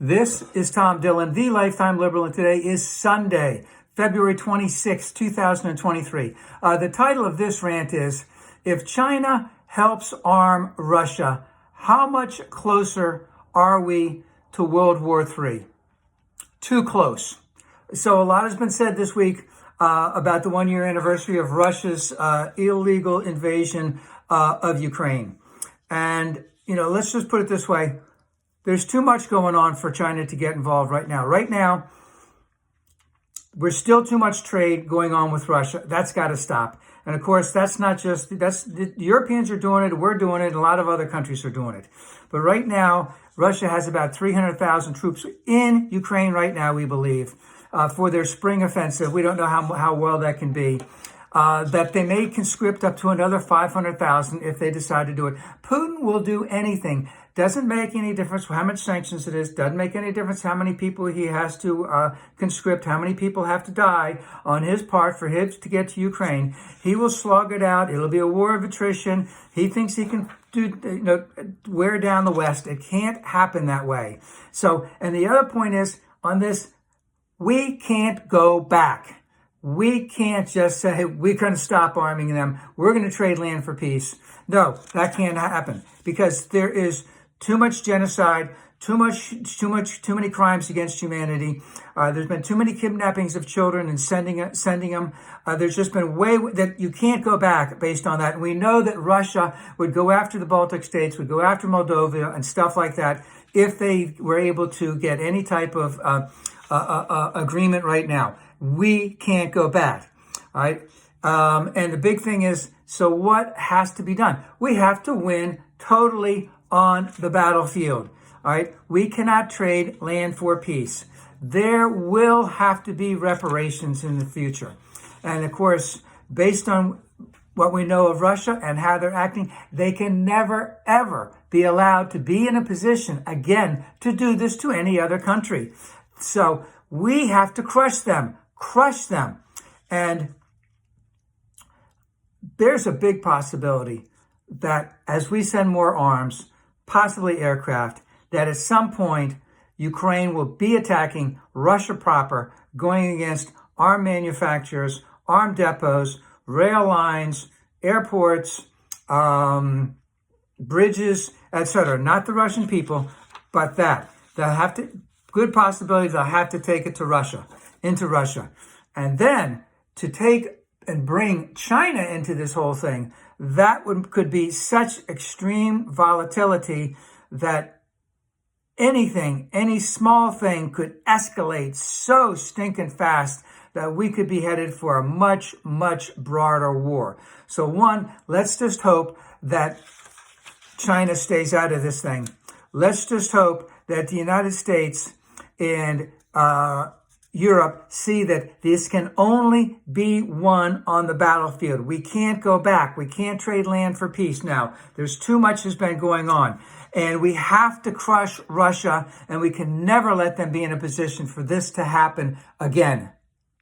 This is Tom Dillon, the Lifetime Liberal, and today is Sunday, February 26, 2023. The title of this rant is, if China helps arm Russia, how much closer are we to World War III? Too close. So a lot has been said this week about the one-year anniversary of Russia's illegal invasion of Ukraine. And, let's just put it this way. There's too much going on for China to get involved right now. Right now, there's still too much trade going on with Russia. That's got to stop. And of course, the Europeans are doing it, we're doing it, and a lot of other countries are doing it. But right now, Russia has about 300,000 troops in Ukraine right now, we believe, for their spring offensive. We don't know how well that can be. That they may conscript up to another 500,000 if they decide to do it. Putin will do anything. Doesn't make any difference how much sanctions it is. Doesn't make any difference how many people he has to conscript, how many people have to die on his part for him to get to Ukraine. He will slug it out. It'll be a war of attrition. He thinks he can wear down the West. It can't happen that way. So, and the other point is, on this, we can't go back. We can't just say, hey, we're going to stop arming them. We're going to trade land for peace. No, that can't happen because there is too much genocide, too many crimes against humanity. There's been too many kidnappings of children and sending them. There's just been that you can't go back based on that. And we know that Russia would go after the Baltic states, would go after Moldova and stuff like that if they were able to get any type of agreement right now. We can't go back, all right? And the big thing is, so what has to be done? We have to win totally on the battlefield, all right? We cannot trade land for peace. There will have to be reparations in the future. And of course, based on what we know of Russia and how they're acting, they can never, ever be allowed to be in a position, again, to do this to any other country. So we have to crush them. And there's a big possibility that as we send more arms, possibly aircraft, that at some point Ukraine will be attacking Russia proper, going against arm manufacturers, arm depots, rail lines, airports, bridges, etc. Not the Russian people, but good possibility they'll have to take it into Russia. And then to take and bring China into this whole thing, could be such extreme volatility that any small thing could escalate so stinking fast that we could be headed for a much, much broader war. So one, let's just hope that China stays out of this thing. Let's just hope that the United States and Europe see that this can only be won on the battlefield. We can't go back. We can't trade land for peace now. There's too much has been going on. And we have to crush Russia, and we can never let them be in a position for this to happen again.